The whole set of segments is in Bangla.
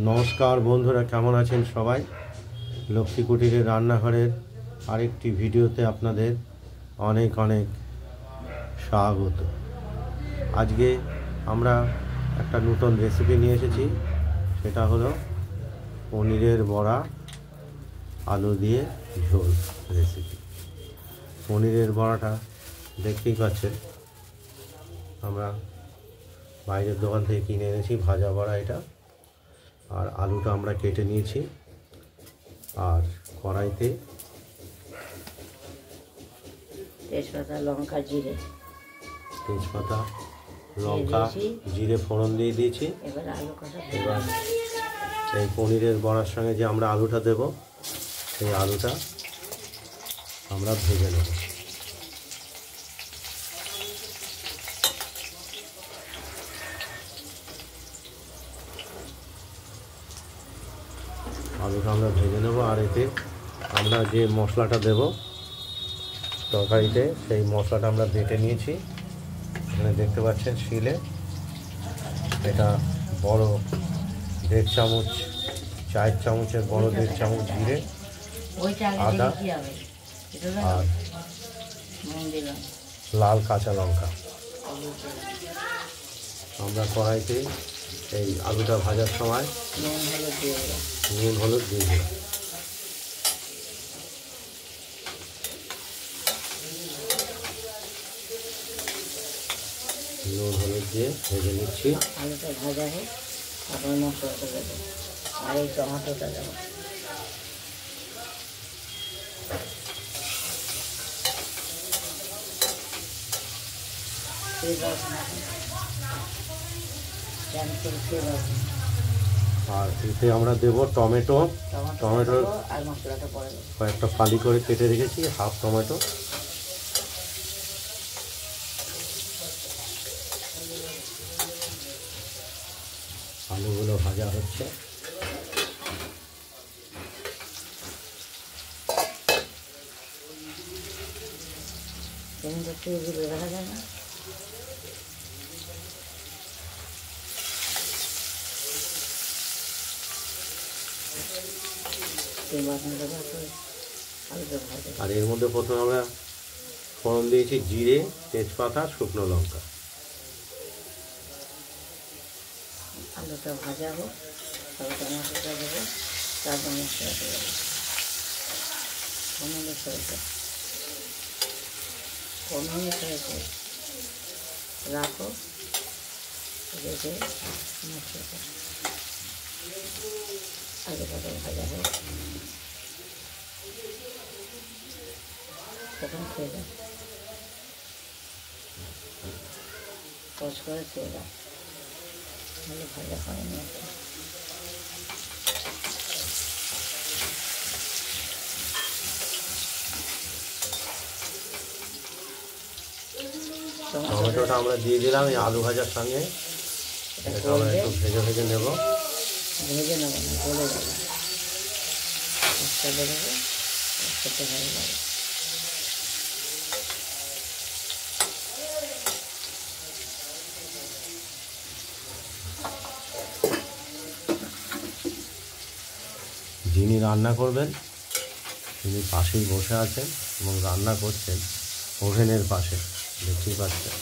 নমস্কার বন্ধুরা, কেমন আছেন সবাই? লক্ষ্মী কুটিরের রান্নাঘরের আরেকটি ভিডিওতে আপনাদের অনেক অনেক স্বাগত। আজকে আমরা একটা নতুন রেসিপি নিয়ে এসেছি, সেটা হলো পনিরের বড়া আলু দিয়ে ঝোল রেসিপি। পনিরের বড়াটা দেখতেই পাচ্ছেন, আমরা বাইরের দোকান থেকে কিনে এনেছি ভাজা বড়া এটা। আর আলুটা আমরা কেটে নিয়েছি, আর কড়াইতে তেজপাতা লঙ্কা জিরে জিরে ফোড়ন দিয়ে দিয়েছি। এবার আলু কষা। এবার এই পনিরের বড়ার সঙ্গে যে আমরা আলুটা দেব, সেই আলুটা আমরা ভেজে নেব। আলুটা আমরা ভেজে নেব। আর এতে আমরা যে মশলাটা দেব তরকারিতে, সেই মশলাটা আমরা বেটে নিয়েছি। এখানে দেখতে পাচ্ছেন শিলে, এটা বড় 1.5 চামচ, চায়ের চামচের বড় 1.5 চামচ জিরে, আদা আর লাল কাঁচা লঙ্কা। আমরা কড়াইতে এই আলুটা ভাজার সময় নুন হলুদ দিয়ে দিলাম। নুন হলুদ দিয়ে ভেজে নিচ্ছি। আলুটা ভাজা হোক, তারপর মশলাটা দেবো, আর এই টমাটোটা দেবো। আর এতে আমরা দেবো টমেটো আর মশলাটা পরে দেবো। কয়েকটা ফালি করে কেটে রেখেছি, হাফ টমেটো। আলুগুলো ভাজা হচ্ছে। দেখা যায় না। আর এর মধ্যে প্রথমে আমরা ফোড়ন দিয়েছি জিরে, তেজপাতা, শুকনো লঙ্কা। আলুটা ভাজা হোক, তারপর টমাটোটা দেবো, তারপর মশলাটা দেবো। পনেরো মিনিট রাখো, রেখে মশলাটা আলুটা ভাজা হোক, তখন খেয়ে দাও, কষ করে খেয়ে দাও। ভালো ভাজা হয়নি একটা। টমেটোটা আমরা দিয়ে দিলাম এই আলু ভাজার সঙ্গে। এটা আমরা একটু ভেজে নেব। ভেজে নেবো না, গলে যাবে, দেবো, খেতে ভালো লাগে। যিনি রান্না করবেন তিনি পাশেই বসে আছেন এবং রান্না করছেন ওভেনের পাশে, দেখতেই পাচ্ছেন।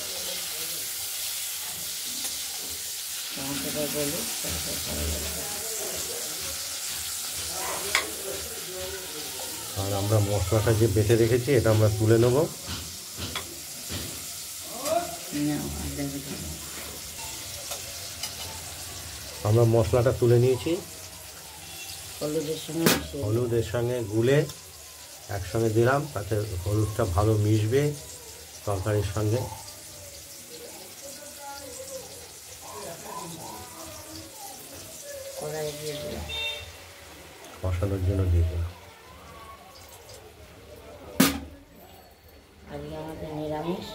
আর আমরা মশলাটা যে বেটে রেখেছি এটা আমরা তুলে নেব। আমরা মশলাটা তুলে নিয়েছি, হলুদের সঙ্গে গুলে একসঙ্গে দিলাম, তাতে হলুদটা ভালো মিশবে তরকারির সঙ্গে। কষানোর জন্য দিয়ে দিলাম। আজকে আমাদের নিরামিষ,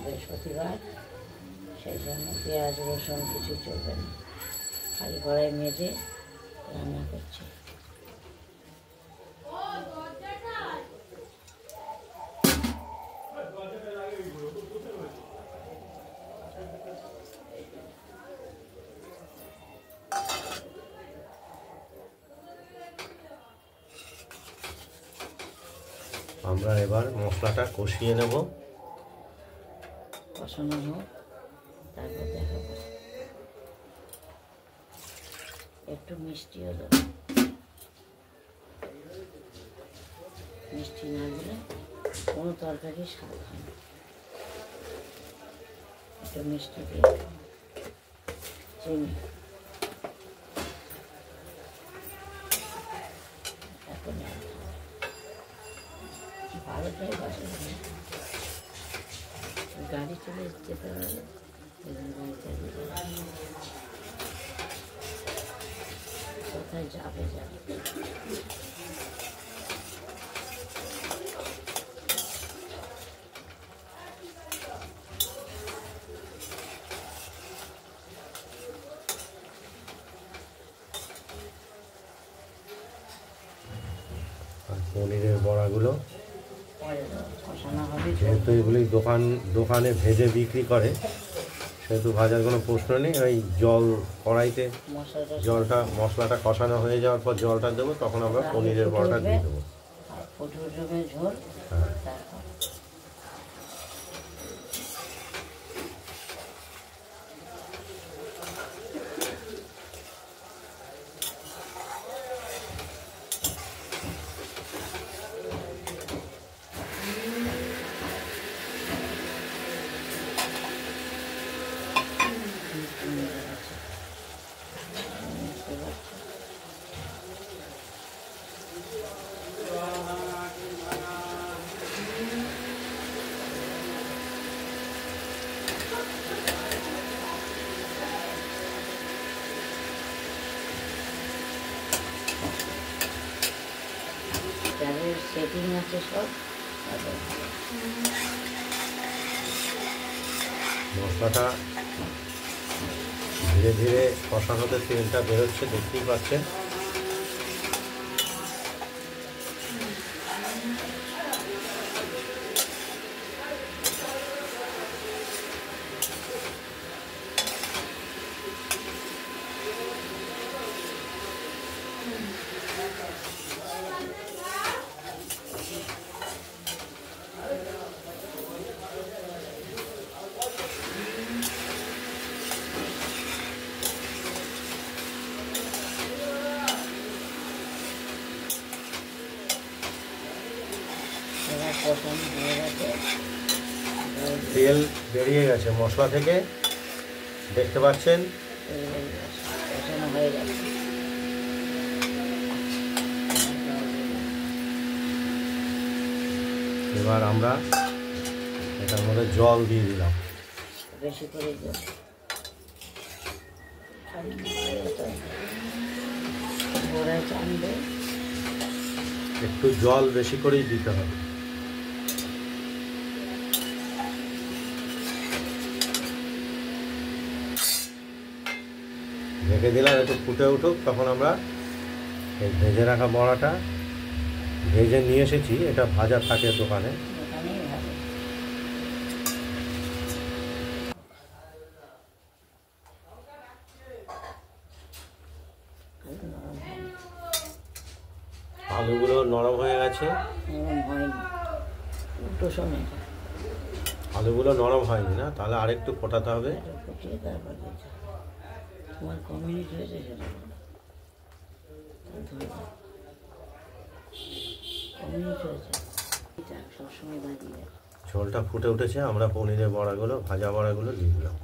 বৃহস্পতিবার, সেই জন্য পেঁয়াজ রসুন কিছু চলবে না, খালি কড়াই মেজে রান্না করছি। আমরা এবার মশলাটা কষিয়ে নেব। কষানো হোক, তারপর দেখাবো। একটু মিষ্টিও দেবো, মিষ্টি না দিলে কোনো তরকারি স্বাদ হয় না। একটু মিষ্টি দিয়ে চিনি, এখন 12টাই বাজে, গাড়ি চলে যেতে হবে, কোথায় যাবে যাবে। পনিরের বড়াগুলো কষানো হবে, যেহেতু এগুলি দোকানে ভেজে বিক্রি করে, সেহেতু ভাজার কোনো প্রশ্ন নেই। ওই জল কড়াইতে মশলাটা কষানো হয়ে যাওয়ার পর জলটা দেবো, তখন আমরা পনিরের বড়াটা দিয়ে দেবো। ঝোল। হ্যাঁ, যাদের সেটিং আছে সব, মশলাটা ধীরে ধীরে কষানোতে তেলটা বেরোচ্ছে, দেখতেই পাচ্ছেন। তেল বেরিয়ে গেছে মশলা থেকে, দেখতে পাচ্ছেন। এবার আমরা এটার মধ্যে জল দিয়ে দিলাম, বেশি করে জল, একটু জল বেশি করেই দিতে হবে। ঢেকে দিলাম, একটু ফুটে উঠুক, তখন আমরা এই ভেজে রাখা বড়াটা ভেজে নিয়ে এসেছি, এটা ভাজা থাকে দোকানে। আলুগুলো নরম হয়ে গেছে, আলুগুলো নরম হয়নি না, তাহলে আরেকটু ফোটাতে হবে। ঝোলটা ফুটে উঠেছে, আমরা পনিরের বড়াগুলো, ভাজা বড়াগুলো দিয়ে দিলাম।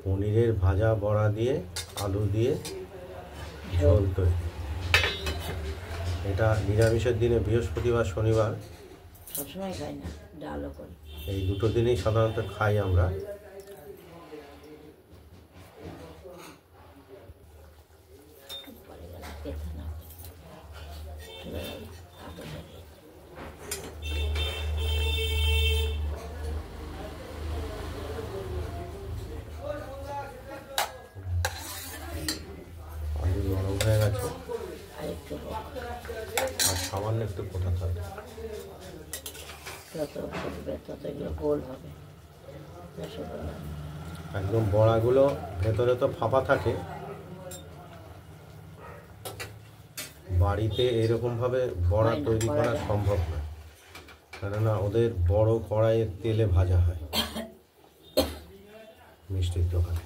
পনিরের ভাজা বড়া দিয়ে আলু দিয়ে ঝোল তৈরি। এটা নিরামিষের দিনে, বৃহস্পতিবার শনিবার, সবসময় খাই না, ডালও করি, এই দুটো দিনেই সাধারণত খাই আমরা। আলু নরম হয়ে গেছে, আর সামান্য একটু ফোটাতে হবে। যত ফুটবে তত এগুলো গোল হবে। রসগোল্লা একদম বড়াগুলো ভেতরে তো ফাঁপা থাকে, বাড়িতে এরকমভাবে বড়া তৈরি করা সম্ভব নয়, কেননা ওদের বড় কড়াইয়ের তেলে ভাজা হয় মিষ্টির দোকানে।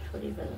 ছড়িয়ে ফেলো।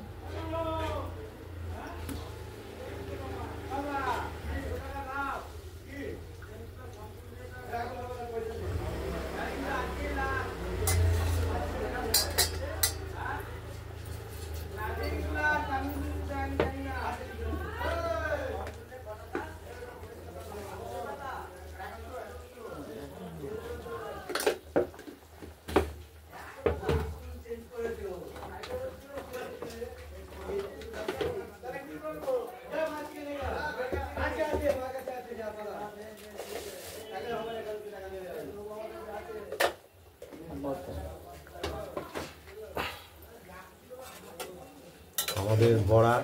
আমাদের বড়া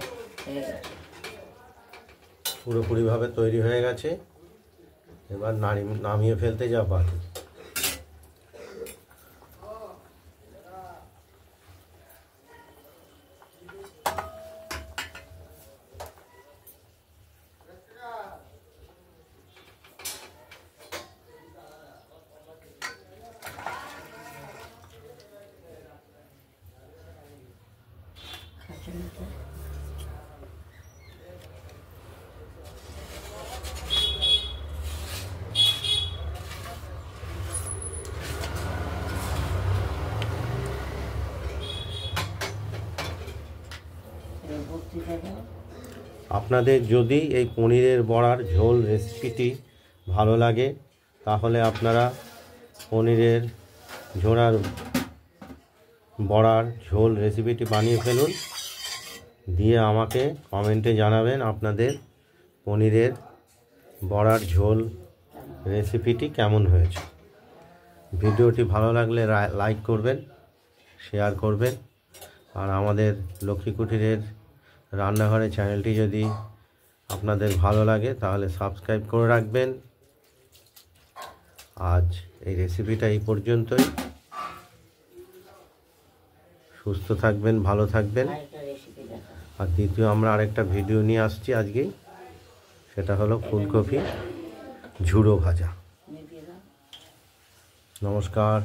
পুরোপুরিভাবে তৈরি হয়ে গেছে, এবার নামিয়ে ফেলতে যা বাকি। আপনাদের যদি এই পনিরের বড়ার ঝোল রেসিপিটি ভালো লাগে তাহলে আপনারা পনিরের ঝোড়ার বড়ার ঝোল রেসিপিটি বানিয়ে ফেলুন, দিয়ে আমাকে কমেন্টে জানাবেন আপনাদের পনিরের বড়ার ঝোল রেসিপিটি কেমন হয়েছে। ভিডিওটি ভালো লাগলে লাইক করবেন, শেয়ার করবেন, আর আমাদের লক্ষ্মী কুটিরের রান্নাঘরে চ্যানেলটি যদি আপনাদের ভালো লাগে তাহলে সাবস্ক্রাইব করে রাখবেন। আজ এই রেসিপিটা এই পর্যন্তই। সুস্থ থাকবেন, ভালো থাকবেন। আর দ্বিতীয় আমরা আরেকটা ভিডিও নিয়ে আসছি আজকেই, সেটা হলো ফুলকপি ঝুড়ো ভাজা। নমস্কার।